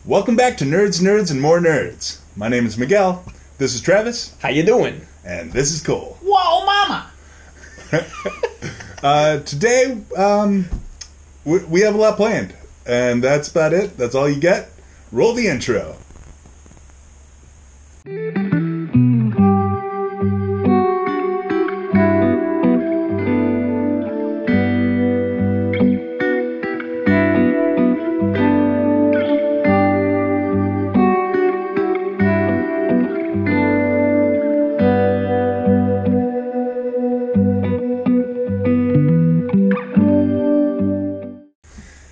Welcome back to Nerds, Nerds, and More Nerds. My name is Miguel. This is Travis. How you doing? And this is Cole. Whoa, mama! Today, we have a lot planned. And that's about it. That's all you get. Roll the intro.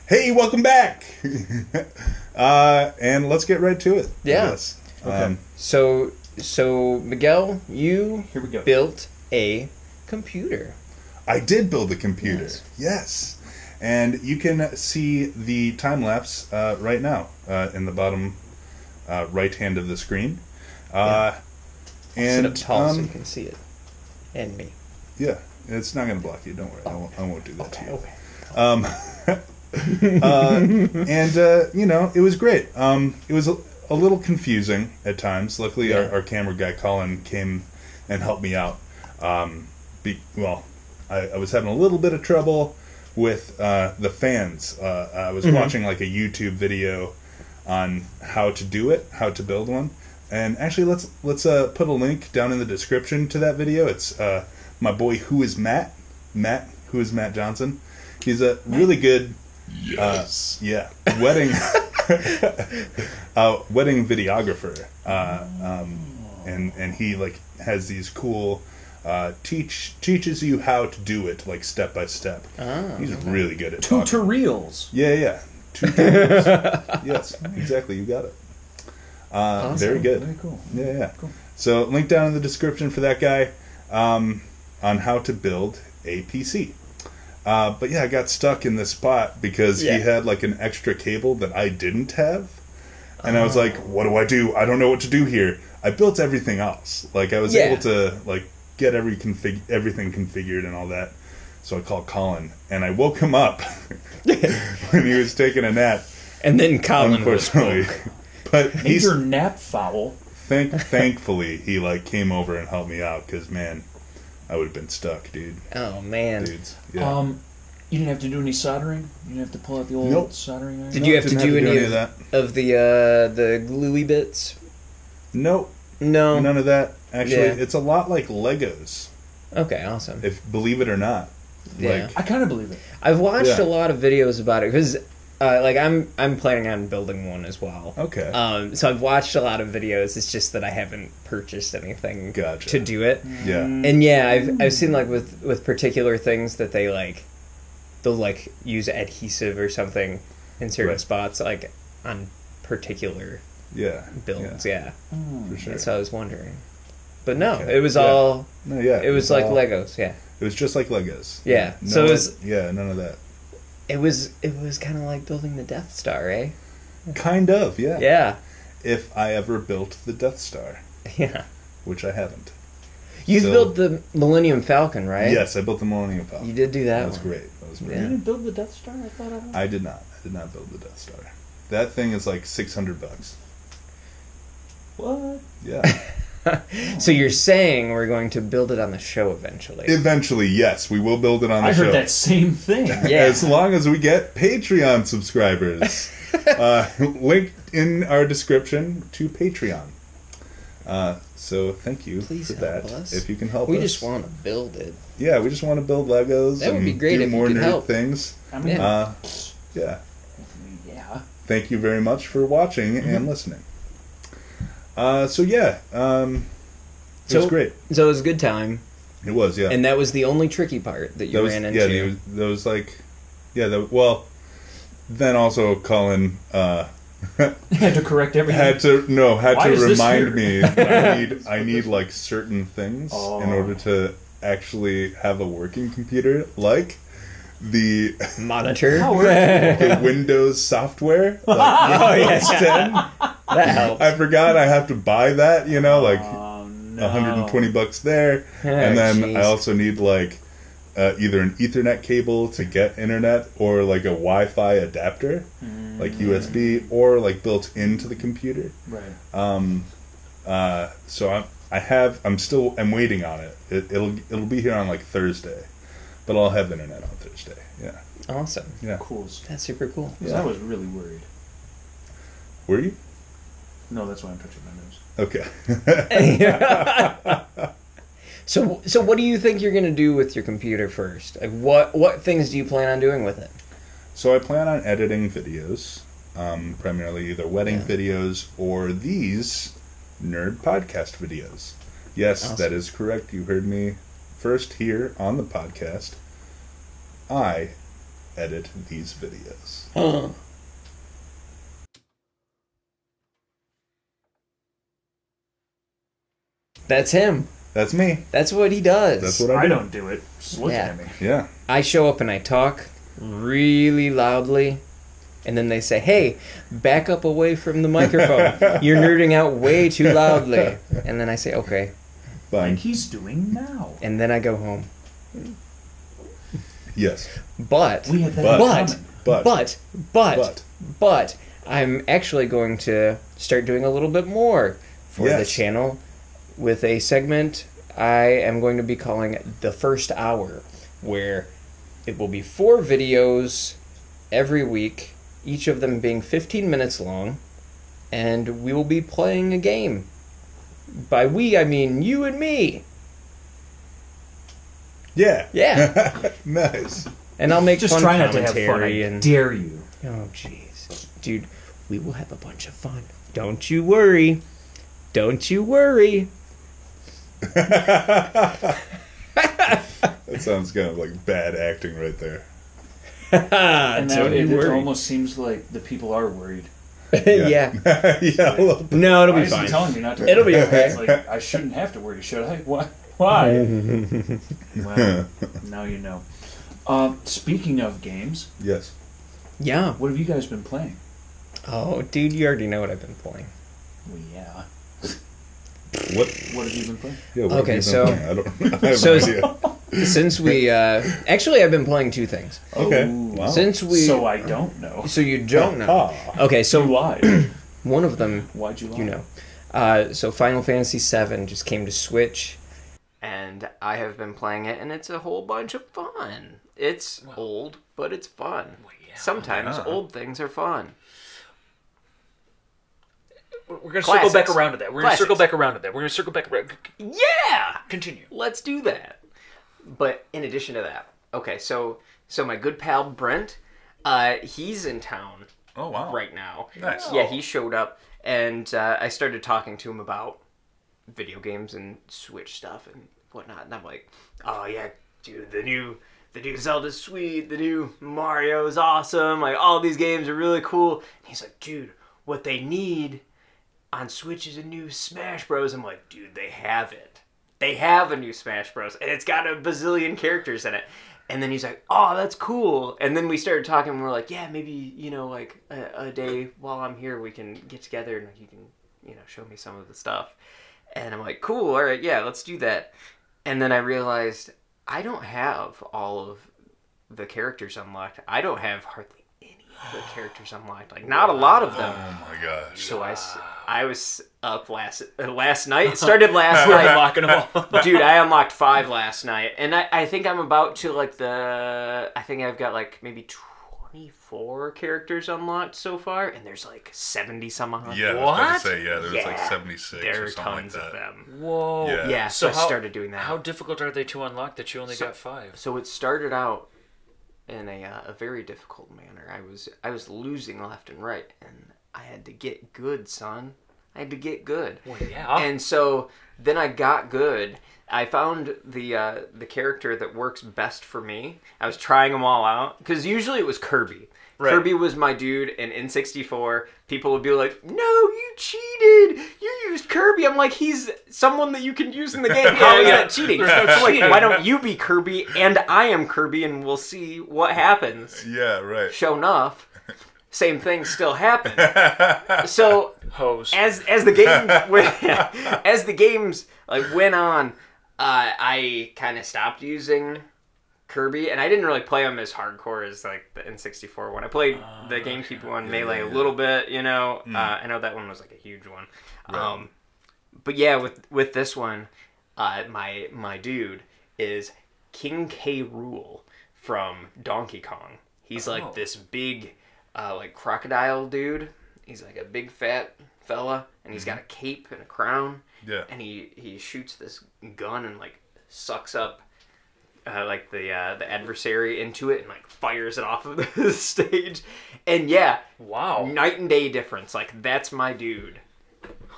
Hey, welcome back! And let's get right to it. Yeah. Okay. So Miguel, you Here we go. built a computer. I did build a computer. Yes. And you can see the time lapse right now in the bottom right hand of the screen. And Sit up tall so you can see it. And me. Yeah, it's not going to block you. Don't worry. I won't do that to you. Okay. It was great. It was a little confusing at times. Luckily, our camera guy, Colin, came and helped me out. I was having a little bit of trouble with the fans. I was watching like a YouTube video on how to do it, how to build one. And actually, let's put a link down in the description to that video. It's my boy, Who Is Matt? Who is Matt Johnson? He's a really good... Yes. Wedding wedding videographer, and he like has these cool teaches you how to do it like step by step. He's really good at Tutorials. Yeah, tutorials. Yes, exactly. You got it. Awesome. Very good. Very cool. Yeah. Cool. So link down in the description for that guy on how to build a PC. But yeah, I got stuck in this spot because he had like an extra cable that I didn't have. And I was like, what do? I don't know what to do here. I built everything else. Like I was able to like get everything configured and all that. So I called Colin and I woke him up when he was taking a nap. And then Colin was woke. But he's your nap foul. Thankfully he like came over and helped me out because man, I would have been stuck, dude. Oh man. Dudes. Yeah. You didn't have to do any soldering? You didn't have to pull out the old soldering iron? Did you have to do any of that? Of the gluey bits? Nope. No. None of that. Actually, it's a lot like Legos. Okay, awesome. If believe it or not. Yeah. I kind of believe it. I've watched a lot of videos about it because I'm planning on building one as well. Okay. So I've watched a lot of videos. It's just that I haven't purchased anything Gotcha. to do it. Yeah. And yeah, I've seen like with particular things that they'll like use adhesive or something in certain spots, like on particular builds. Yeah. For sure. So I was wondering, but no, it was all. No, yeah. It was like Legos. Yeah. It was just like Legos. Yeah. No, So it was. Yeah, none of that. It was kind of like building the Death Star, eh? Kind of, yeah. Yeah. If I ever built the Death Star. Yeah. Which I haven't. You built the Millennium Falcon, right? Yes, I built the Millennium Falcon. You did do that. That was great. You didn't build the Death Star? I thought I did not. I did not build the Death Star. That thing is like $600. What? Yeah. So you're saying we're going to build it on the show eventually? Eventually, yes. We will build it on the show. I heard that same thing. Yeah. As long as we get Patreon subscribers. Link in our description to Patreon. So thank you Please for that. help us. If you can help us. We just want to build it. Yeah, we just want to build Legos. That would be great do if you more could nerd help. things. I mean, Yeah. yeah. Thank you very much for watching and listening. It was great. So it was a good time. It was, yeah. And that was the only tricky part that you ran into. Yeah, there was like... Yeah, then also Colin... had to correct everything. Had to remind me that I need like certain things in order to actually have a working computer, like the monitor, the Windows software, like Windows 10. That helps. I forgot I have to buy that, like $120 there, and then I also need like either an Ethernet cable to get internet or like a Wi-Fi adapter, like USB, or like built into the computer. Right. So I'm waiting on it. It'll be here on like Thursday, but I'll have internet on Thursday. Yeah. Awesome. Yeah. Cool. That's super cool. Yeah. I was really worried. Were you? No, that's why I'm touching my nose. Okay. So what do you think you're going to do with your computer first? Like, what things do you plan on doing with it? So I plan on editing videos, primarily either wedding videos or these nerd podcast videos. Yes, awesome. That is correct. You heard me first here on the podcast. I edit these videos. That's him. That's me. That's what he does. That's what I do. I don't do it. Just look at me. Yeah. I show up and I talk really loudly, and then they say, "Hey, back up away from the microphone. You're nerding out way too loudly." And then I say, "Okay." Fine. Like he's doing now. And then I go home. Yes. But we have that but I'm actually going to start doing a little bit more for the channel with a segment I am going to be calling The First Hour, where it will be 4 videos every week, each of them being 15 minutes long, and we will be playing a game. By we, I mean you and me. Yeah. Yeah. Nice. And I'll make just fun try not to commentary. have fun. I dare you. Oh, jeez. Dude, we will have a bunch of fun. Don't you worry. Don't you worry. That sounds kind of like bad acting right there. And now it almost seems like the people are worried. Yeah. Yeah, a little bit. No, it'll be fine. fine. Telling you not to. It'll be okay. It's like, I shouldn't have to worry, should I? Why? Well, now you know. Speaking of games, yes. Yeah. What have you guys been playing? Oh, dude, you already know what I've been playing. Well, yeah. What have you been playing? Yeah, okay, so I have no idea. Since we actually, I've been playing 2 things. Okay. Wow. So I don't know. So you don't know. Okay, so you lied. One of them. Why'd you lie? You know. So Final Fantasy VII just came to Switch, and I have been playing it, and it's a whole bunch of fun. It's old, but it's fun. Well, yeah, sometimes old things are fun. We're going to circle back around to that. We're going to circle back around to that. We're going to circle back around. Yeah! Continue. Let's do that. But in addition to that, okay, so my good pal Brent, he's in town right now. Nice. Yeah, he showed up, and I started talking to him about video games and Switch stuff and whatnot, and I'm like, oh yeah, dude, the new Zelda's sweet, the new Mario is awesome, like all these games are really cool. And he's like, dude, what they need on Switch is a new Smash Bros. I'm like, dude, they have it. They have a new Smash Bros. And it's got a bazillion characters in it. And then he's like, oh, that's cool. And then we started talking, and we're like, yeah, maybe, like a day while I'm here, we can get together and you can, show me some of the stuff. And I'm like, cool, all right, yeah, let's do that. And then I realized I don't have all of the characters unlocked. I don't have hardly any of the characters unlocked. Like, not a lot of them. Oh my gosh. So I was up last night. It started last night. Unlocking them all. Dude, I unlocked 5 last night. And I think I'm about to, I think I've got, maybe 24 characters unlocked so far. And there's, 70 some odd. Yeah, what? I was about to say, there's 76 there or are something tons like that. of them. Whoa. Yeah, so I started doing that. How difficult are they to unlock that you only got 5? So it started out in a very difficult manner. I was losing left and right, and I had to get good, son. I had to get good. Well, yeah. And so then I got good. I found the character that works best for me. I was trying them all out, because usually it was Kirby. Right. Kirby was my dude, and in 64, people would be like, no, you cheated! You used Kirby! I'm like, he's someone that you can use in the game. How is that cheating? There's no cheating. Why don't you be Kirby, and I am Kirby, and we'll see what happens. Yeah, right. Sure enough, same thing still happened. So, hose. As the games went on, I kind of stopped using Kirby, and I didn't really play them as hardcore as like the N64 one. I played the GameCube one, Melee, a little bit. You know, I know that one was like a huge one. Right. But yeah, with this one, my dude is King K. Rool from Donkey Kong. He's like this big, like crocodile dude. He's like a big fat fella, and he's got a cape and a crown. Yeah. And he shoots this gun and like sucks up like the adversary into it and like fires it off of the stage. And yeah, wow, night and day difference. Like that's my dude.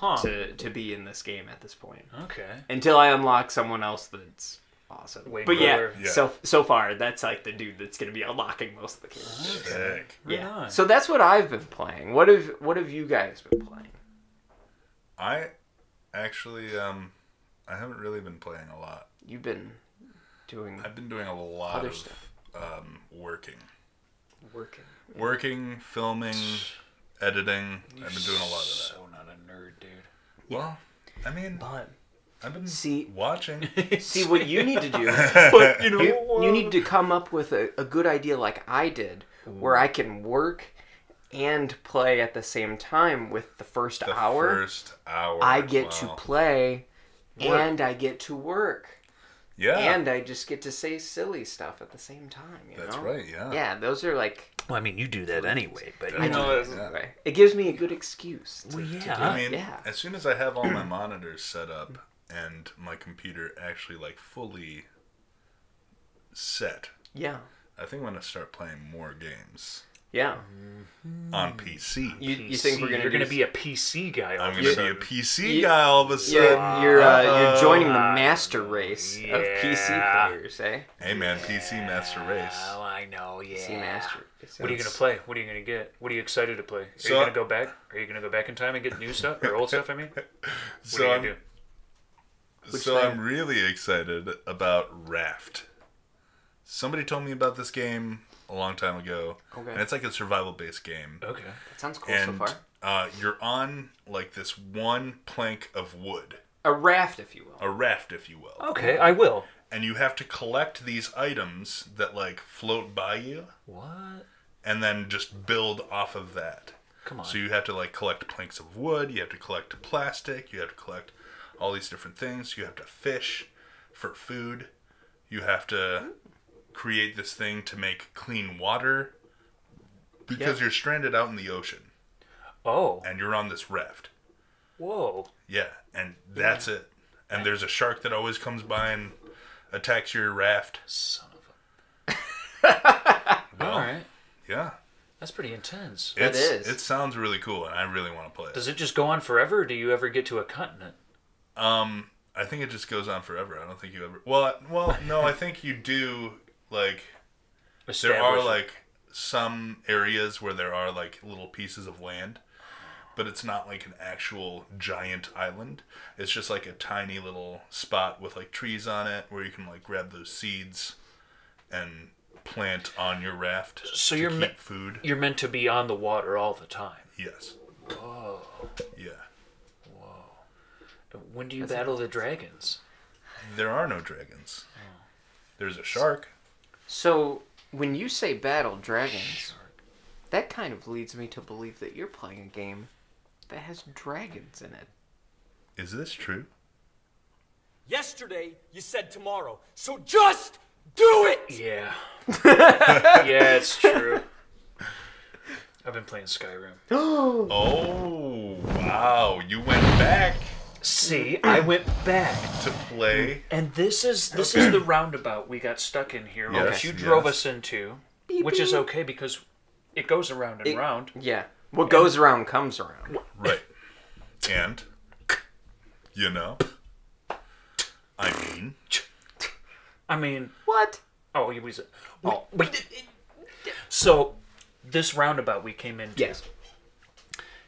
To be in this game at this point. Okay. Until I unlock someone else that's awesome. But yeah, so far that's like the dude that's going to be unlocking most of the games. Sick. Yeah. Right. So that's what I've been playing. What have you guys been playing? I actually I haven't really been playing a lot. You've been doing I've been doing a lot other of stuff. Working, filming, editing. I've been doing a lot of that. So not a nerd, dude. Well, I mean, but I've been watching. See what you need to do. But you need to come up with a good idea like I did, where I can work and play at the same time. With the first hour, I get to play and I get to work. Yeah. And I just get to say silly stuff at the same time. That's right, yeah. Yeah, those are like... Well, I mean, you do that anyway, but... I know, it gives me a good excuse to do I mean, as soon as I have all my monitors set up and my computer actually, like, fully set... Yeah. I think I'm going to start playing more games. Yeah. On PC. You think you're going to be a PC guy all of a sudden? I'm going to be a PC guy all of a sudden. You're joining the master race of PC players, eh? Hey man, PC master race. Oh, I know, yeah. PC master race. What are you going to play? What are you going to get? What are you excited to play? Are you going to go back? Are you going to go back in time and get new stuff? Or old stuff, I mean? What are you going to do? So I'm really excited about Raft. Somebody told me about this game a long time ago. Okay. And it's like a survival-based game. Okay. That sounds cool so far. You're on, like, this one plank of wood. A raft, if you will. A raft, if you will. Okay, I will. And you have to collect these items that, like, float by you. What? And then just build off of that. Come on. So you have to, like, collect planks of wood. You have to collect plastic. You have to collect all these different things. You have to fish for food. You have to... create this thing to make clean water because you're stranded out in the ocean. Oh. And you're on this raft. Whoa. Yeah, and that's it. And there's a shark that always comes by and attacks your raft. Son of a... Well, all right. Yeah. That's pretty intense. It is. It sounds really cool, and I really want to play it. Does it just go on forever, or do you ever get to a continent? I think it just goes on forever. I don't think you ever... Well, no, I think you do... Like, there are, like, some areas where there are, like, little pieces of land, but it's not, like, an actual giant island. It's just, like, a tiny little spot with, like, trees on it where you can, like, grab those seeds and plant on your raft to keep food. You're meant to be on the water all the time. Yes. Whoa. Yeah. Whoa. When do you battle the dragons? There are no dragons. Oh. There's a shark. So, when you say battle dragons, that kind of leads me to believe that you're playing a game that has dragons in it. Is this true? Yesterday, you said tomorrow, so just do it! Yeah. Yeah, it's true. I've been playing Skyrim. Oh, wow. You went back. See, I went back to play, and this is the roundabout we got stuck in here, which you drove us into, which is okay because it goes around and round. Yeah, what goes around comes around. Right, and I mean, what? Oh, he was. Oh, so this roundabout we came into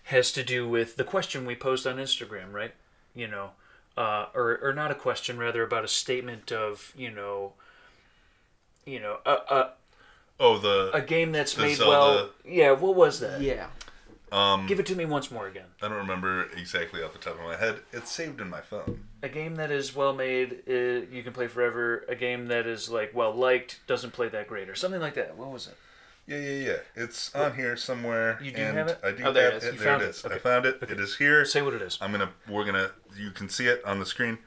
has to do with the question we posed on Instagram, right? You know, or not a question, rather about a statement of, a game that's made Zelda. Well. Yeah, what was that? Yeah. Give it to me once more again. I don't remember exactly off the top of my head. It's saved in my phone. A game that is well made, you can play forever. A game that is like well liked, doesn't play that great, or something like that. What was it? Yeah. It's on here somewhere. You do have it? I do have it. it. There it is. Okay. I found it. Okay. It is here. Say what it is. You can see it on the screen.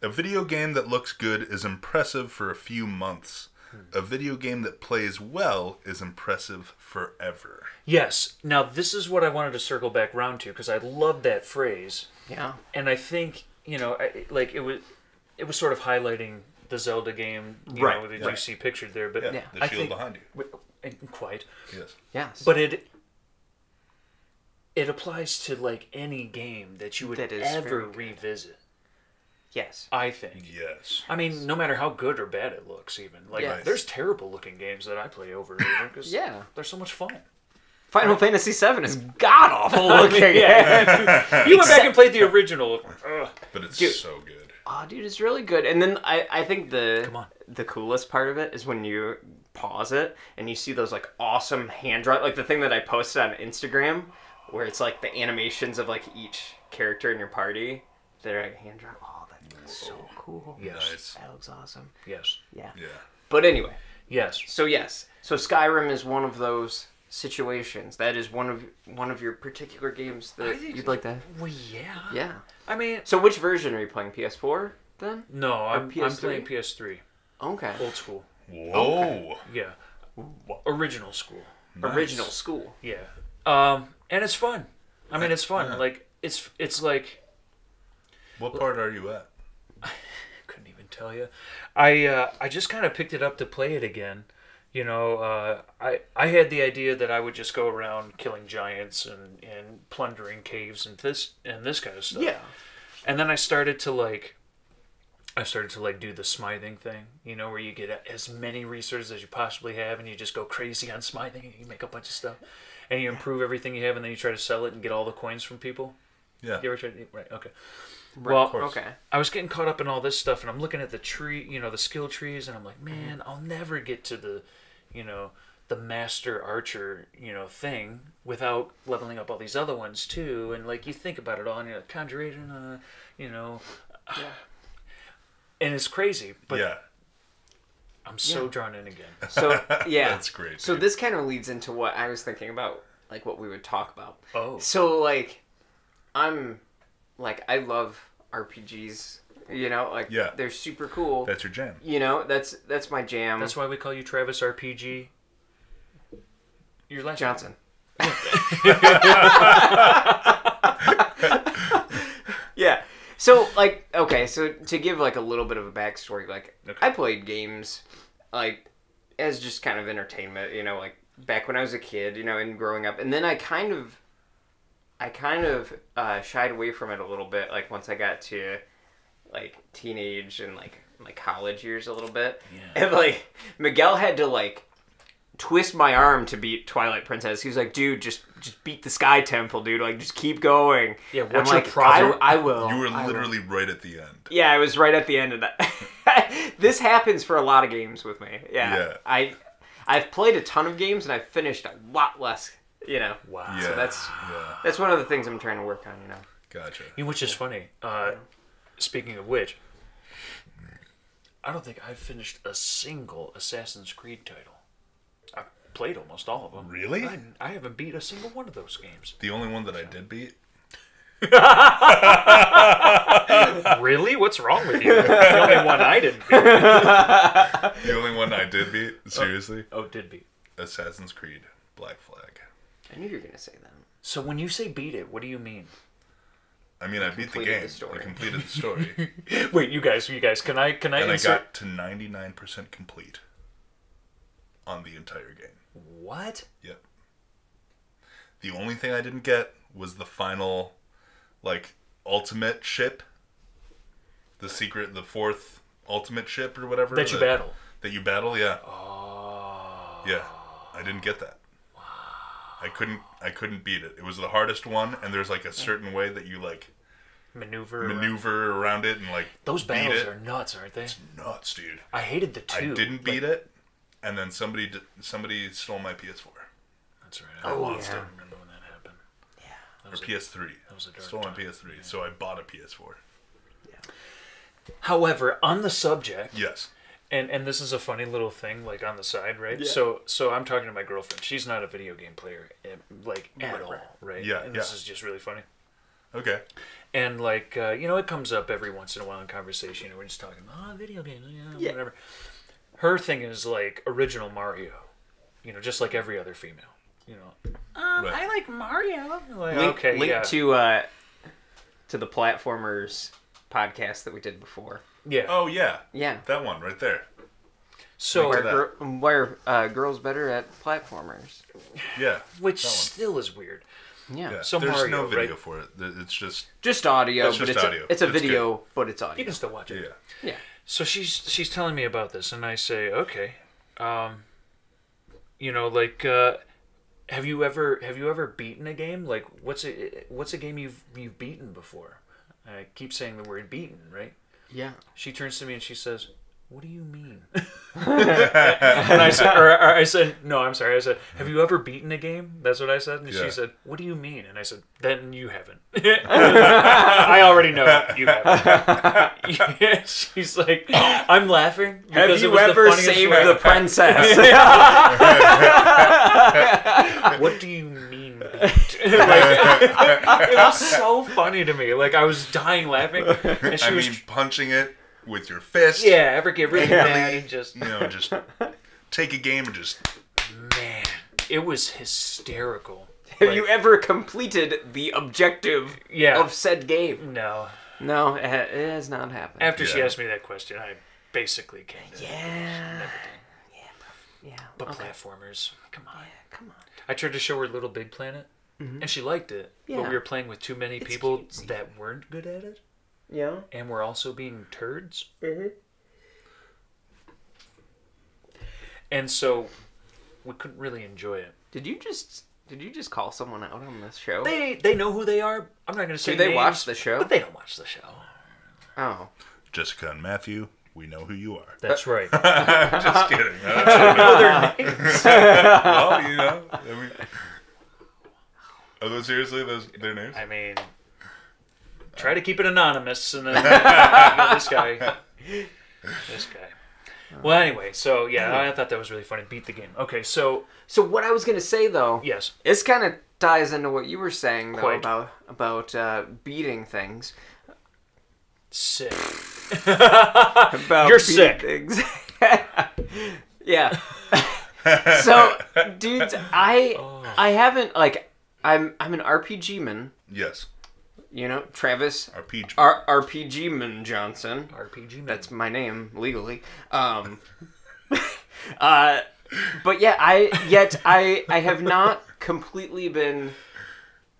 A video game that looks good is impressive for a few months. A video game that plays well is impressive forever. Yes. Now, this is what I wanted to circle back round to, because I love that phrase. Yeah. And I think, it was sort of highlighting the Zelda game, that you see pictured there. But the shield behind you. Quite. Yes. But it applies to, like, any game that you would ever revisit. Yes. I think. Yes. I mean, no matter how good or bad it looks, even. Like, there's terrible looking games that I play over and over because they're so much fun. Final Fantasy VII is god-awful looking. You went back and played the original. But it's so good. Oh, dude, it's really good. And then I think the coolest part of it is when you pause it and you see those, like, awesome hand-drawn... Like, the thing that I posted on Instagram where it's, like, the animations of, like, each character in your party. They're, like, hand-drawn. Oh, that's so cool. Yes. Nice. That looks awesome. Yes. Yeah. Yeah. But anyway. Yes. So Skyrim is one of those situations. That is one of your particular games that you'd like to. Well, yeah. Yeah. I mean. So which version are you playing? PS4 then? No, I'm playing PS3. Okay. Old school. Whoa. Okay. Yeah. Original school. Nice. Original school. Yeah. And it's fun. I mean, it's fun. Yeah. Like it's like. What part are you at? I couldn't even tell you. I just kind of picked it up to play it again. I had the idea that I would just go around killing giants and plundering caves and this kind of stuff. Yeah. And then I started to do the smithing thing, where you get as many resources as you possibly have and you just go crazy on smithing and you make a bunch of stuff. And you improve everything you have and then you try to sell it and get all the coins from people. Yeah. You ever tried to, right, okay. Well, okay. I was getting caught up in all this stuff, and I'm looking at the tree, the skill trees, and I'm like, man, I'll never get to the master archer, thing without leveling up all these other ones too. And like you think about it all, and you're like, conjuration, and it's crazy, but I'm so drawn in again. So that's great. Dude. So this kind of leads into what I was thinking about, like what we would talk about. Oh, so like, I love RPGs, they're super cool. That's your jam. That's my jam. That's why we call you Travis RPG. Your last Johnson. Yeah. So, so to give, a little bit of a backstory, I played games, as just kind of entertainment, back when I was a kid, and growing up. And then I kind of shied away from it a little bit, once I got to, teenage and, my college years a little bit. Yeah. And, Miguel had to, twist my arm to beat Twilight Princess. He was like, dude, just beat the Sky Temple, dude. Just keep going. Yeah, what's your problem? I will. You were literally right at the end. Yeah, I was right at the end of that. This happens for a lot of games with me. Yeah. I've played a ton of games, and I've finished a lot less, Wow. Yeah. So that's one of the things I'm trying to work on, Gotcha. Which is funny. Speaking of which, I don't think I've finished a single Assassin's Creed title. I've played almost all of them. Really? I haven't beat a single one of those games. The only one that I did beat? Really? What's wrong with you? The only one I didn't beat. The only one I did beat? Seriously? Did beat. Assassin's Creed Black Flag. I knew you were going to say that. So when you say beat it, what do you mean? I mean, I beat the game. I completed the story. Wait, you guys, can I and I got to 99% complete on the entire game. What? Yep. The only thing I didn't get was the final, ultimate ship. The fourth ultimate ship or whatever. That you battle. That you battle, yeah. Oh. Yeah. I didn't get that. I couldn't beat it. It was the hardest one, and there's a certain way that you maneuver around it and those battles are nuts, aren't they? It's nuts, dude. I hated the 2. I didn't beat it, and then somebody stole my PS4. That's right. I remember when that happened. Or PS3. That was a dark Stolen time. PS3. Yeah. So I bought a PS4. Yeah. However, on the subject... Yes. And this is a funny little thing, like, on the side, right? Yeah. So I'm talking to my girlfriend. She's not a video game player, like, at all, right? Yeah, and this is just really funny. Okay. And, like, it comes up every once in a while in conversation. We're just talking, video games, whatever. Her thing is, like, original Mario. Just like every other female. I like Mario. Like, link to the Platformers podcast that we did before. Yeah. Oh, yeah. Yeah. That one right there. So why are girls better at platformers? Yeah. Which still is weird. Yeah. So there's Mario, no video right? for it. It's just audio. It's just audio. It's a video, good. But it's audio. You can still watch it. Yeah. Yeah. So she's telling me about this, and I say, okay, have you ever beaten a game? Like, what's a game you've beaten before? I keep saying the word beaten, right? Yeah. She turns to me and she says, "What do you mean?" And I said, "No, I'm sorry." I said, "Have you ever beaten a game?" That's what I said. And she said, "What do you mean?" And I said, "Then you haven't." I already know you haven't. Yeah, she's like, I'm laughing. Have you ever saved the princess? What do you mean? It was so funny to me. Like, I was dying laughing. And she was punching it with your fist. Yeah, ever get really mad and just... just take a game and just... Man, it was hysterical. Have you ever completed the objective of said game? No. No, it has not happened. After she asked me that question, I basically came to... Yeah. But platformers, come on. Yeah, come on. I tried to show her Little Big Planet, and she liked it. Yeah. But we were playing with too many people that weren't good at it. Yeah. And were also being turds. Mm-hmm. And so we couldn't really enjoy it. Did you just call someone out on this show? They know who they are. I'm not going to say Do they names, watch the show? But they don't watch the show. Oh. Jessica and Matthew, we know who you are. That's right. Just kidding. I know their names. Well, I mean, are those seriously their names? I mean, try to keep it anonymous, and then this guy. Well, anyway, so I thought that was really funny. Beat the game. Okay, so what I was gonna say though, yes, this kind of ties into what you were saying though about beating things. Sick. You're sick. Things. Yeah. So, dudes, I haven't I'm an RPG man. Yes. Travis RPG man Johnson. RPG man. That's my name legally. But yeah, I have not completely been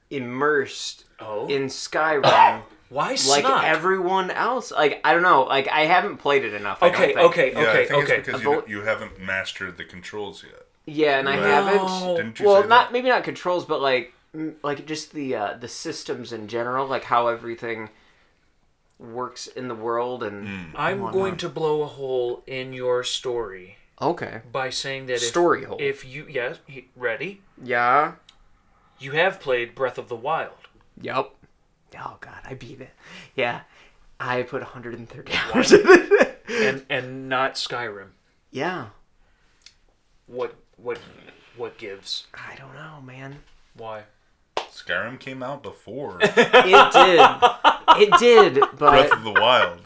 immersed in Skyrim. Why like not? Everyone else? Like, I don't know. Like, I haven't played it enough. Okay. It's because you haven't mastered the controls yet. Yeah, and I haven't. Didn't you say that? Maybe not controls, but like just the systems in general, like how everything works in the world and. I'm going to blow a hole in your story. Okay. By saying that hole. If you ready? Yeah. You have played Breath of the Wild. Yep. Oh God, I beat it. Yeah, I put 130 hours in it. and not Skyrim. Yeah. What gives? I don't know, man. Why? Skyrim came out before. It did, but Breath of the Wild.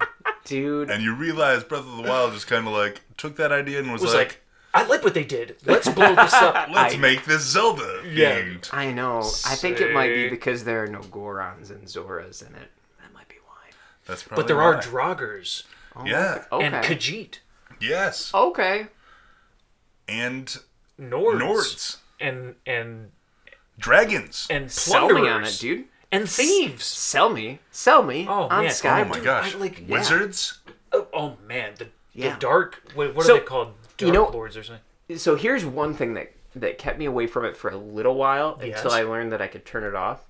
Dude. And you realize Breath of the Wild just kind of like took that idea and was like, I like what they did. Let's blow this up. Let's make this Zelda themed. I know. I think it might be because there are no Gorons and Zoras in it. That might be why. That's probably But there are Draugrs. Oh, yeah. Okay. And Khajiit. Yes. Okay. And Nords. And dragons. And sell me on it, dude. And thieves. Sell me. Oh, on man. Skyrim. Oh my gosh. Wizards? Oh man. The dark... What are they called? Dark Lords or something. So here's one thing that kept me away from it for a little while until I learned that I could turn it off.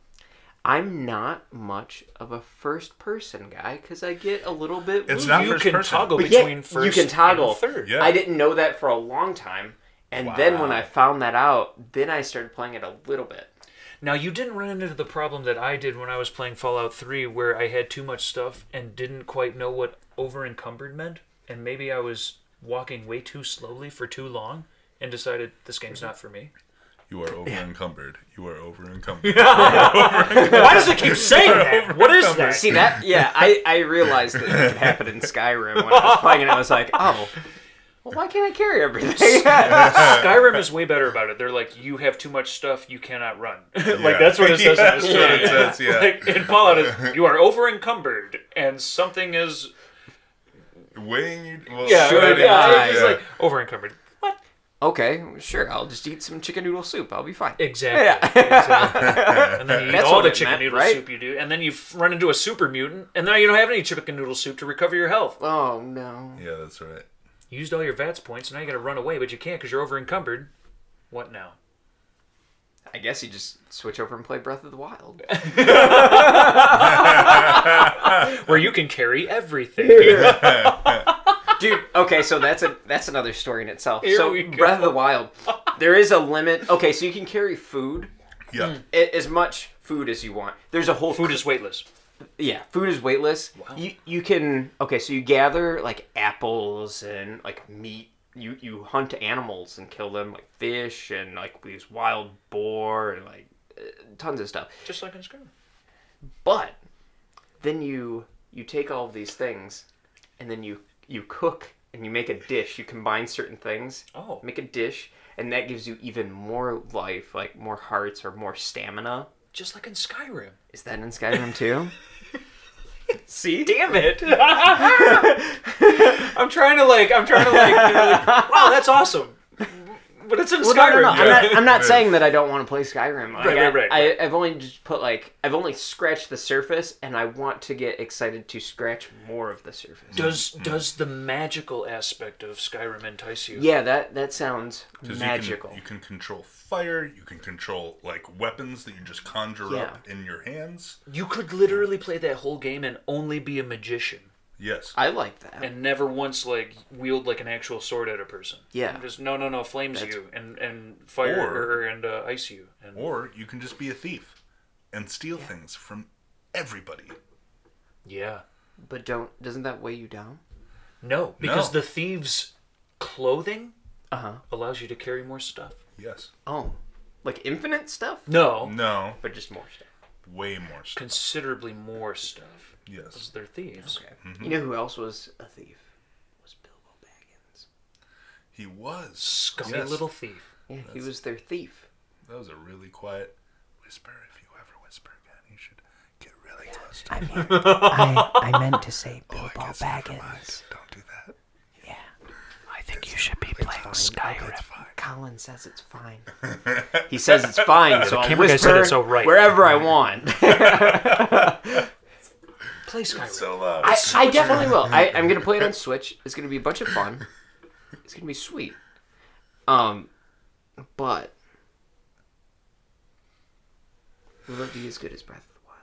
I'm not much of a first-person guy because I get a little bit... It's not you first can person. toggle between first you can toggle. and third. Yeah. I didn't know that for a long time. And then when I found that out, then I started playing it a little bit. Now, you didn't run into the problem that I did when I was playing Fallout 3, where I had too much stuff and didn't quite know what over-encumbered meant, and maybe I was walking way too slowly for too long and decided this game's not for me. You are over-encumbered. You are over-encumbered. Why does it keep saying that? What is that? See that? Yeah, I realized that it could happen in Skyrim when I was playing it. I was like, oh, well, why can't I carry everything? Skyrim is way better about it. They're like, you have too much stuff, you cannot run. Like, that's what it says in this game. It says, Like, in Fallout, you are over-encumbered, and something is... weighing you... Well, It's like, over-encumbered. What? Okay, sure, I'll just eat some chicken noodle soup. I'll be fine. Exactly. And then you eat That's all what the it chicken meant, noodle right? soup you do, and then you run into a super mutant, and now you don't have any chicken noodle soup to recover your health. Oh, no. Yeah, that's right. You used all your VATS points, and now you gotta run away, but you can't because you're over-encumbered. What now? I guess you just switch over and play Breath of the Wild. Where you can carry everything. Dude, okay, so that's another story in itself. Here we go. Breath of the Wild, there is a limit. Okay, so you can carry food. Yeah. As much food as you want. There's a whole... Food is weightless. Yeah, food is weightless. Wow. You can... Okay, so you gather, like, apples and, like, meat. You hunt animals and kill them, like fish and, like, these wild boar and, like, tons of stuff. Just like in Skyrim. But then you take all of these things and then you cook and you make a dish. You combine certain things, make a dish, and that gives you even more life, like more hearts or more stamina. Just like in Skyrim. Is that in Skyrim too? See? Damn it! I'm trying to like, wow, that's awesome. But it's in Skyrim. No. I'm not saying that I don't want to play Skyrim. Like, Right. I've only just put I've only scratched the surface, and I want to get excited to scratch more of the surface. Does the magical aspect of Skyrim entice you? Yeah, that sounds magical. You can control fire. You can control like weapons that you just conjure up in your hands. You could literally play that whole game and only be a magician. Yes. I like that. And never once like wield like an actual sword at a person. Yeah. And just no flames you and fire and ice you. Or you can just be a thief and steal things from everybody. Yeah. But doesn't that weigh you down? No, because the thieves' clothing Uh-huh. allows you to carry more stuff. Yes. Oh. Like infinite stuff? No. But just more stuff. Way more stuff. Considerably more stuff. Yes. Because they're thieves. Okay. Mm-hmm. You know who else was a thief? Was Bilbo Baggins. He was. Scummy little thief. Yeah, he was their thief. That was a really quiet whisper. If you ever whisper again, you should get really close to me. I meant to say Bilbo Baggins. Don't do that. Yeah. I think you should be playing Skyrim. Colin says it's fine. He says it's fine, so I'll camera guy said whisper it's all right. wherever I want. Play Skyrim. So loud. I definitely will. I'm going to play it on Switch. It's going to be a bunch of fun. It's going to be sweet. But will it be as good as Breath of the Wild?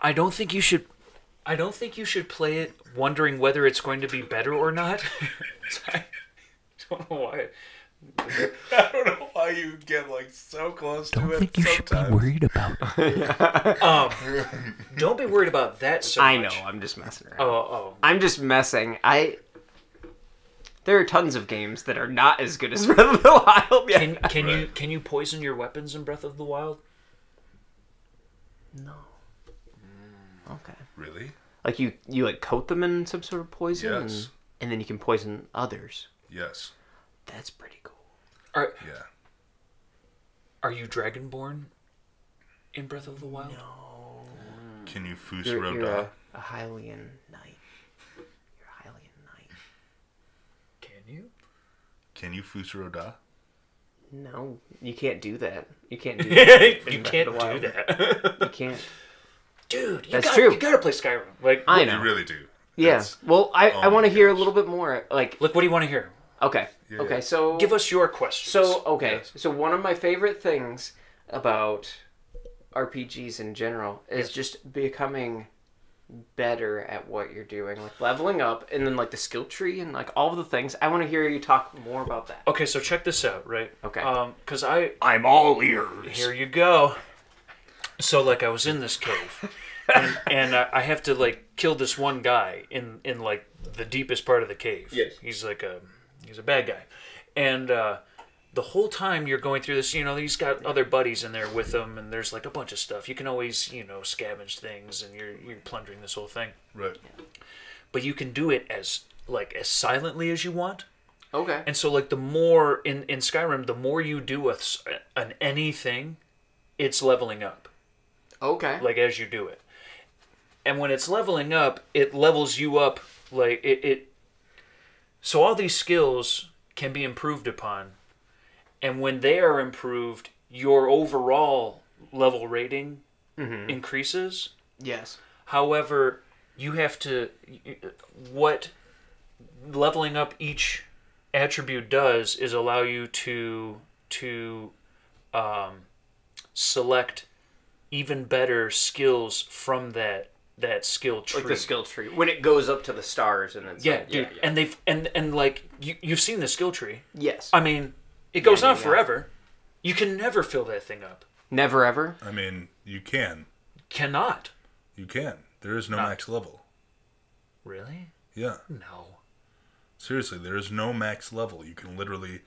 I don't think you should play it wondering whether it's going to be better or not. I don't know why. I don't know why you get like so close to it. Don't think you should be worried about it. Don't be worried about that so I much. know. I'm just messing around. Oh. I'm just messing. There are tons of games that are not as good as Breath of the Wild. Yeah. Can you poison your weapons in Breath of the Wild? No. Okay. Really? Like you like coat them in some sort of poison, Yes. and then you can poison others. Yes. That's pretty cool. Yeah. Are you Dragonborn in Breath of the Wild? No. Can you Fus You're Roda? a Hylian knight. You're a Hylian knight. Can you? Can you Fus Roda? No, you can't do that. You can't do that. You can't do that. You can't. Dude, That's true. You gotta play Skyrim. Like, I know. You really do. Yeah. It's- Well, I Oh want to my hear a gosh. little bit more. Like, look, what do you want to hear? okay. Yeah. Okay, so... Give us your questions. So, okay. Yes. So one of my favorite things about RPGs in general is just becoming better at what you're doing, like leveling up, and then like the skill tree and like all of the things. I want to hear you talk more about that. Okay, so check this out, right? Okay. Because I'm all ears. Here you go. So like I was in this cave, and I have to like kill this one guy in like the deepest part of the cave. Yes. He's a bad guy, and the whole time you're going through this, he's got other buddies in there with him, and there's like a bunch of stuff. You can always, scavenge things, and you're plundering this whole thing. Right. But you can do it as silently as you want. Okay. And so like the more in Skyrim, the more you do an anything, it's leveling up. Okay. Like as you do it. And when it's leveling up, it levels you up like it so all these skills can be improved upon. And when they are improved, your overall level rating increases. Yes. However, you have to... What leveling up each attribute does is allow you to select even better skills from that skill tree. Like the skill tree. When it goes up to the stars and it's... Yeah, dude. Yeah. And they've... And like, you've seen the skill tree. Yes. I mean... It goes on forever. You can never fill that thing up. Never ever? I mean, you can. Cannot. You can. There is no max level. Really? Yeah. No. Seriously, there is no max level. You can literally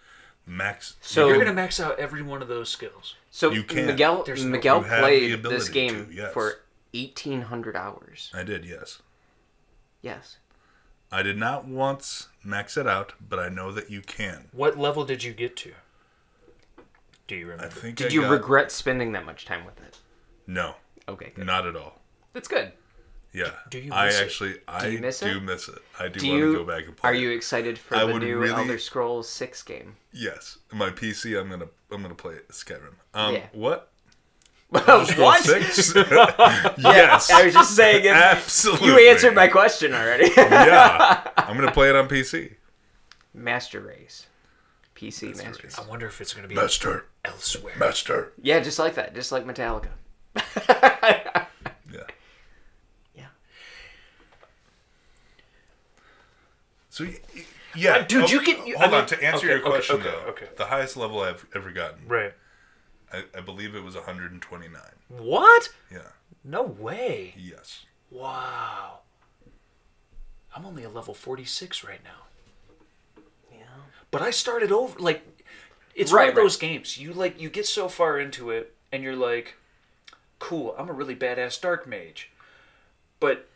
max... So you're going to max out every one of those skills. So you can. Miguel played this game for 1,800 hours. I did, yes. Yes. I did not once max it out, but I know that you can. What level did you get to? Do you remember? Did you regret spending that much time with it? No. Okay, good. Not at all. That's good. Yeah. Do you miss it? Do you miss it? miss it. I do want to go back and play. Are you excited for the new Elder Scrolls 6 game? Yes. My PC, I'm gonna play Skyrim. Yeah. What? What? 6? Yes. I was just saying. Absolutely. You answered my question already. Yeah. I'm going to play it on PC. Master Race. PC Master Race. I wonder if it's going to be Master. elsewhere. Master. Yeah, just like that. Just like Metallica. Yeah. Yeah. So, yeah. Dude, you can... Hold on. To answer your question, though. Okay. The highest level I've ever gotten. Right. I believe it was 129. What? Yeah. No way. Yes. Wow. I'm only a level 46 right now. Yeah. But I started over, like, it's one of those games. You get so far into it, and you're like, cool, I'm a really badass dark mage. But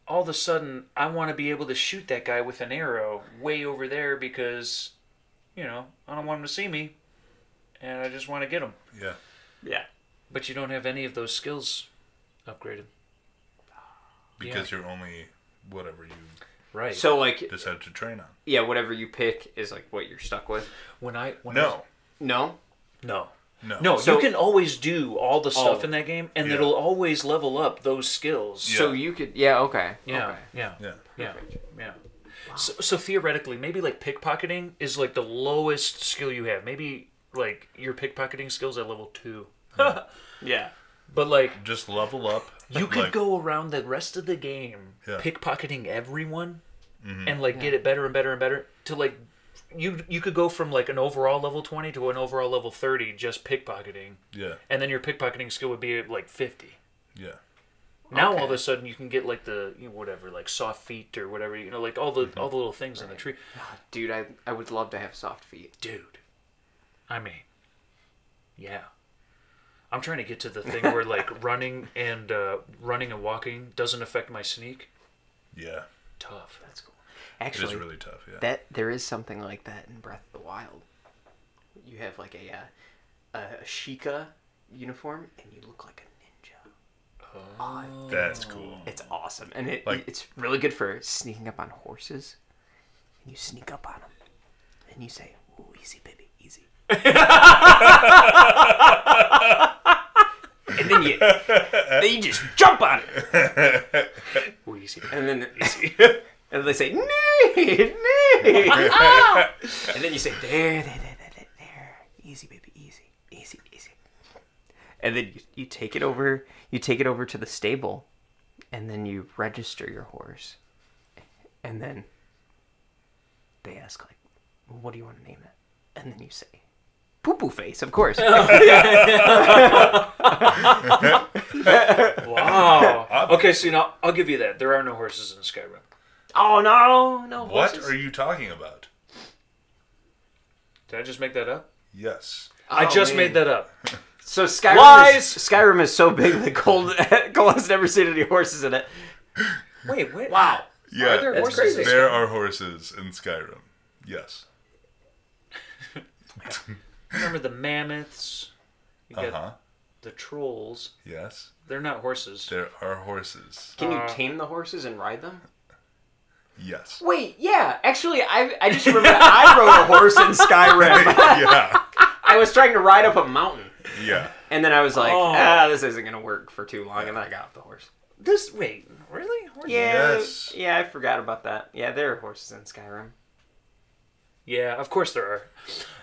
all of a sudden, I want to be able to shoot that guy with an arrow way over there because, I don't want him to see me. And I just want to get them. Yeah. Yeah. But you don't have any of those skills upgraded. Because you're only whatever you right. So like decide to train on. Yeah, whatever you pick is like what you're stuck with. No. So you can always do all the stuff in that game, and it'll always level up those skills. Yeah. So you could, okay. Yeah. Wow. So theoretically, maybe like pickpocketing is like the lowest skill you have. Maybe like your pickpocketing skills at level 2. Yeah. But like just level up. You could go around the rest of the game pickpocketing everyone and like get it better and better and better to like you could go from like an overall level 20 to an overall level 30 just pickpocketing. Yeah. And then your pickpocketing skill would be like 50. Yeah. Now all of a sudden you can get like the whatever, like soft feet or whatever, like all the little things in the tree. Dude, I would love to have soft feet. Dude. I mean, yeah. I'm trying to get to the thing where like running and walking doesn't affect my sneak. Yeah. Tough. That's cool. Actually, it is really tough, yeah. There is something like that in Breath of the Wild. You have like a Sheikah uniform and you look like a ninja. Oh, that's cool. It's awesome. And it's really good for sneaking up on horses. And you sneak up on them. And you say, "Ooh, easy, baby, easy." And then you just jump on it. Ooh, easy. And then and they say, "Nee, nee." And then you say, there, easy, baby, easy. And then you take it over to the stable, and then you register your horse, and then they ask like, "What do you want to name it?" And then you say, "Poo Poo Face," of course. Wow. Okay, so I'll give you that. There are no horses in Skyrim. Oh no horses. What are you talking about? Did I just make that up? Yes. I just made that up. So Skyrim is so big that Cole has never seen any horses in it. Wait. Wow. Yeah, Are there horses crazy. there are horses in Skyrim. Yes. Remember the mammoths? You got the trolls. Yes. They're not horses. There are horses. Can you tame the horses and ride them? Yes. Wait, yeah. Actually, I just remember I rode a horse in Skyrim. Yeah. I was trying to ride up a mountain. Yeah. And then I was like, this isn't going to work for too long. And then I got off the horse. Wait, really? Horses? Yeah, Yes. yeah, I forgot about that. Yeah, there are horses in Skyrim. Yeah, of course there are.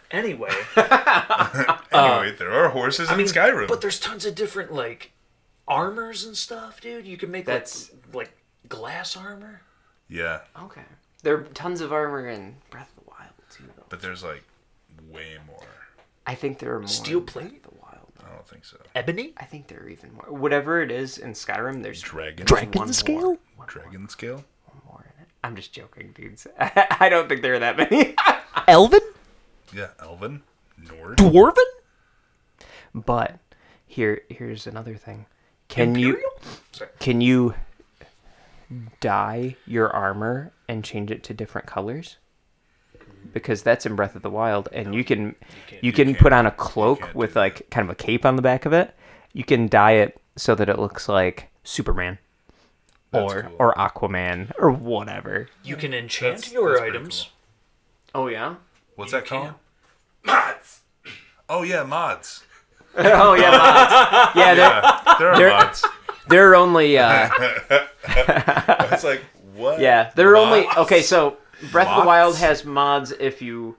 Anyway. Anyway, there are horses in Skyrim. But there's tons of different, like, armors and stuff, dude. You can make, like glass armor. Yeah. Okay. There are tons of armor in Breath of the Wild, too, though. But there's, like, way more. I think there are more Steel in plate? Breath of the Wild. I don't think so. Ebony? I think there are even more. Whatever it is in Skyrim, there's Dragon scale? Dragon scale? one more in it. I'm just joking, dudes. I don't think there are that many. Elven? Yeah, Elven. Nord. Dwarven? But here's another thing. Imperial? Can you dye your armor and change it to different colors? Because that's in Breath of the Wild, and you can put on a cloak with like kind of a cape on the back of it. You can dye it so that it looks like Superman or Aquaman or whatever. You can enchant your items. Cool. Oh yeah. What's that called? Mods. Oh yeah, mods. Oh yeah, mods. Yeah, There are mods. they're only. It's like what? Yeah, they're mods? only okay. So Breath of the Mods? Wild has mods if you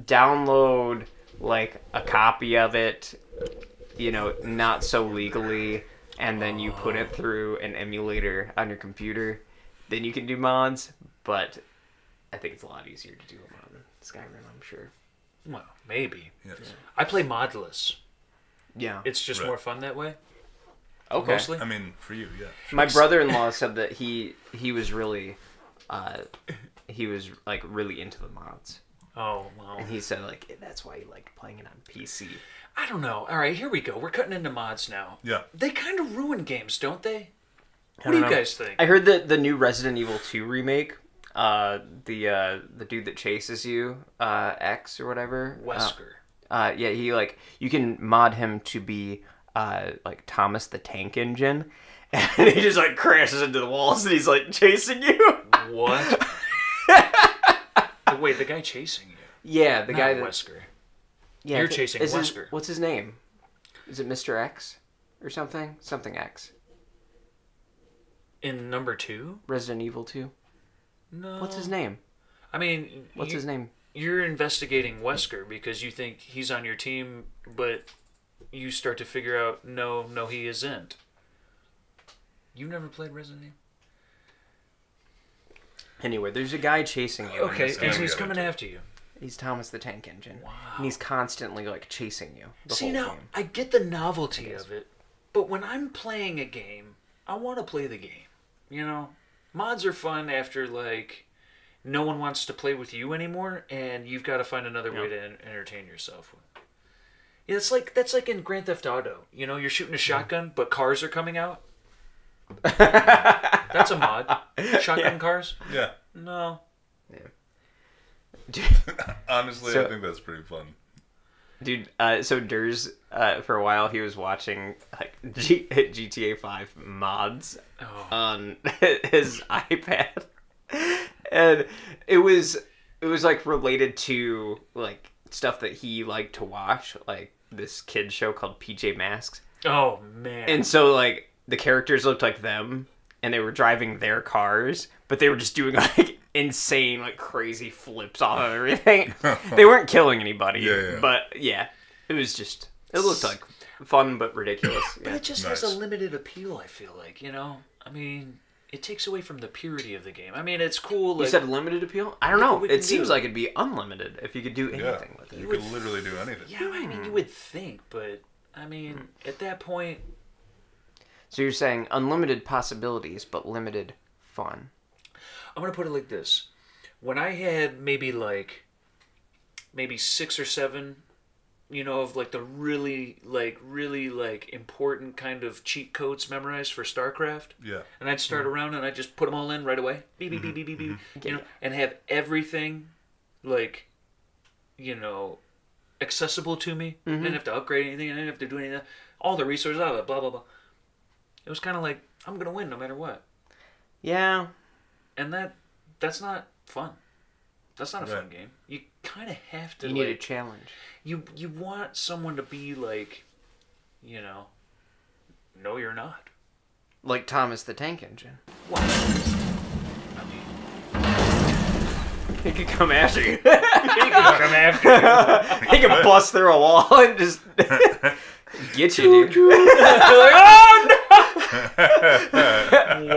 download like a copy of it, not so legally, and then you put it through an emulator on your computer, then you can do mods. But I think it's a lot easier to do them on Skyrim, I'm sure. Well, maybe. Yes. I play modless. Yeah. It's just more fun that way. Okay. Mostly. I mean, for you, yeah. My brother-in-law said that he was really really into the mods. Oh, well. And he said like that's why he liked playing it on PC. I don't know. All right, here we go. We're cutting into mods now. Yeah. They kind of ruin games, don't they? What do you guys think? I heard that the new Resident Evil 2 remake, the dude that chases you, X or whatever, Wesker. yeah, you can mod him to be like Thomas the Tank Engine, and he just like crashes into the walls and he's like chasing you. What? Wait, the guy chasing you? Yeah, the Not guy that Wesker. yeah, You're chasing Wesker. What's his name? Is it Mr. X or something? Something X. In number 2? Resident Evil 2. No. What's his name? I mean, What's his name? You're investigating Wesker because you think he's on your team, but you start to figure out, no, he isn't. You never played Resident Evil? Anyway, there's a guy chasing you. Okay, and he's coming after you. He's Thomas the Tank Engine. Wow. And he's constantly like chasing you. See, now, game. I get the novelty of it, but when I'm playing a game, I want to play the game. Mods are fun after, like, no one wants to play with you anymore, and you've got to find another way to entertain yourself. Yeah, that's like in Grand Theft Auto. You're shooting a shotgun, but cars are coming out. That's a mod. Shotgun cars? Yeah. No. Honestly, I think that's pretty fun. Dude, so Durs, for a while, he was watching like GTA 5 mods on his iPad, and it was like related to like stuff that he liked to watch, like this kid show called PJ Masks. Oh man! And so like the characters looked like them, and they were driving their cars, but they were just doing like insane, like crazy flips off of everything. They weren't killing anybody, but yeah, it looked like fun but ridiculous. But it just has a limited appeal, I feel like, I mean, it takes away from the purity of the game. I mean, it's cool. You said limited appeal? I don't know. It seems like it'd be unlimited if you could do anything with it. You could literally do anything. Yeah, I mean, you would think, but I mean, at that point. So you're saying unlimited possibilities, but limited fun. I'm gonna put it like this: when I had maybe 6 or 7, of like the really important kind of cheat codes memorized for StarCraft. Yeah. And I'd start around and I'd just put them all in right away. Beep beep beep beep beep beep. And have everything accessible to me. I didn't have to upgrade anything. I didn't have to do anything. All the resources, blah blah blah. It was kind of like I'm gonna win no matter what. Yeah. And that's not fun. That's not a fun game. You kind of have to. You need a challenge. You want someone to be like, no, you're not. Like Thomas the Tank Engine. Well, I mean, he could come after you. He can bust through a wall and just get you, dude. Oh no!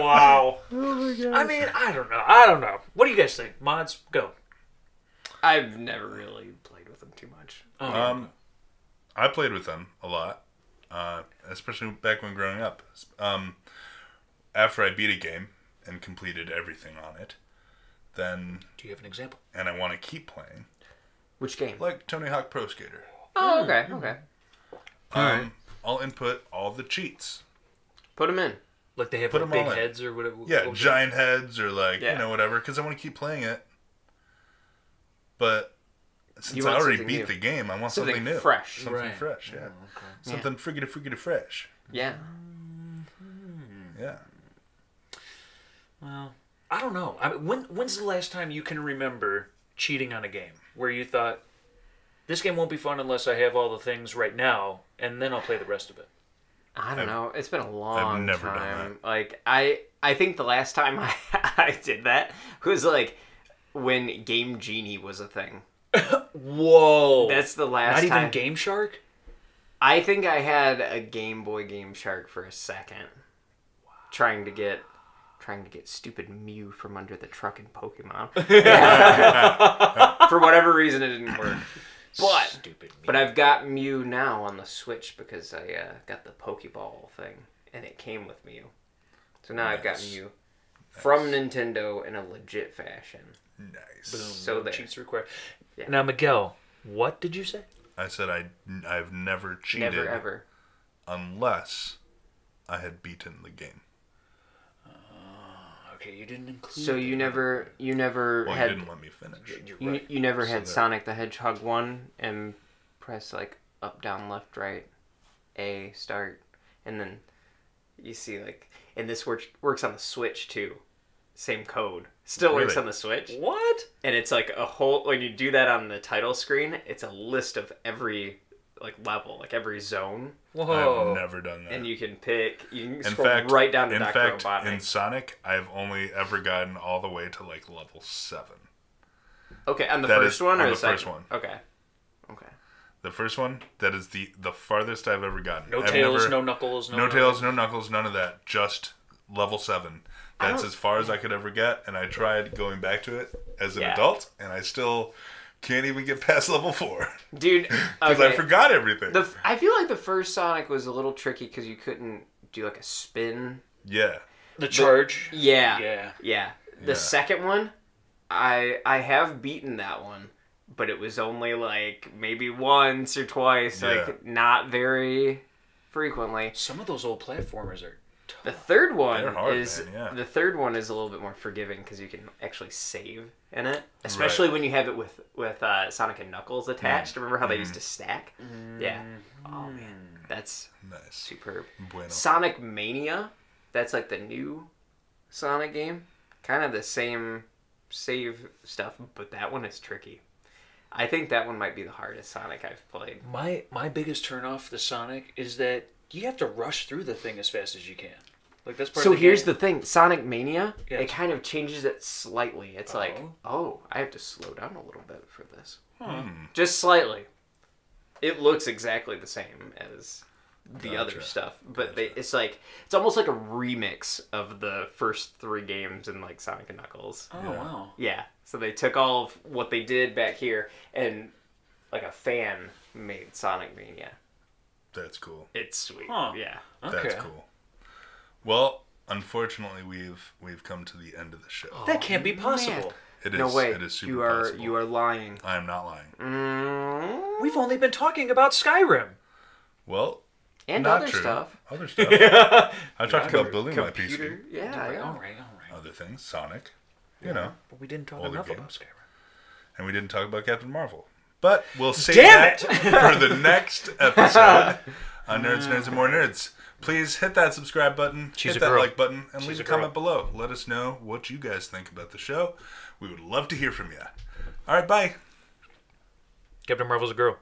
Wow. Oh my god. I mean, I don't know. What do you guys think? Mods, go. I've never really played with them too much. I played with them a lot, especially back when growing up. After I beat a game and completed everything on it, then... Do you have an example? And I want to keep playing. Which game? Like Tony Hawk Pro Skater. Oh, okay, okay. I'll input all the cheats. Put them in. Like they have big heads or whatever? Yeah, giant heads or whatever, because I want to keep playing it. But since I already beat the game, I want something new. Fresh. Something fresh, yeah. Okay. Something friggity fresh. Yeah. Yeah. Well, I don't know. I mean, when's the last time you can remember cheating on a game where you thought, this game won't be fun unless I have all the things right now, and then I'll play the rest of it? I don't know. It's been a long time. I've never done that. Like, I think the last time I did that was like when Game Genie was a thing. Whoa. That's the last time. Not even Game Shark? I think I had a Game Boy Game Shark for a second. Wow. Trying to get stupid Mew from under the truck in Pokemon. For whatever reason, it didn't work. But I've got Mew now on the Switch because I got the Pokeball thing, and it came with Mew. So now I've got Mew from Nintendo in a legit fashion. Nice. Boom. So there. Cheats required. Yeah. Now, Miguel, what did you say? I said I've never cheated. Never, ever. Unless I had beaten the game. Okay, you didn't include. So you never Well, had. you didn't let me finish. You're right. You never had Sonic the Hedgehog 1 and press like up, down, left, right, A, start, and then you see like, and this works on the Switch too. Same code. Still works on the Switch. What? And it's like a whole, when you do that on the title screen, it's a list of every like level, like every zone. Whoa. I've never done that. And you can scroll right down to Dr. Robotnik. In Sonic, I've only ever gotten all the way to like level 7. Okay, on the first one or the second? First one. Okay. The first one, that is the farthest I've ever gotten. No tails, no knuckles, no tails, no knuckles, none of that. Just level 7. That's as far as I could ever get, and I tried going back to it as an adult, and I still can't even get past level 4. Dude, because I forgot everything. I feel like the first Sonic was a little tricky because you couldn't do like a spin. Yeah. The charge. Yeah. The second one, I have beaten that one, but it was only like maybe once or twice, like not very frequently. Some of those old platformers are tough. The third one the third one is a little bit more forgiving because you can actually save in it, especially when you have it with Sonic and Knuckles attached. Remember how they used to stack? Yeah. Oh man, that's nice. Superb. Bueno. Sonic Mania, that's like the new Sonic game. Kind of the same save stuff, but that one is tricky. I think that one might be the hardest Sonic I've played. My biggest turnoff to Sonic is that you have to rush through the thing as fast as you can. Like that's part so of the here's game. The thing, Sonic Mania, it kind of changes it slightly. It's like, I have to slow down a little bit for this. Just slightly. It looks exactly the same as the other stuff. But it's almost like a remix of the first 3 games in like Sonic and Knuckles. Oh wow. Yeah. So they took all of what they did back here and like a fan made Sonic Mania. That's cool. It's sweet. Huh. Yeah. Okay. That's cool. Well, unfortunately, we've come to the end of the show. That can't be possible. It is. No way. It is super possible. You are lying. I am not lying. We've only been talking about Skyrim. Well, And not other true. stuff. Other stuff. I talked about building my PC. Yeah. All right. Other things, Sonic. You know. But we didn't talk Older enough games. about Skyrim. And we didn't talk about Captain Marvel. But we'll save Damn that for the next episode on Nerds, Nerds, and More Nerds. Please hit that subscribe button, hit that like button, and leave a comment below. Let us know what you guys think about the show. We would love to hear from you. All right, bye. Captain Marvel's a girl.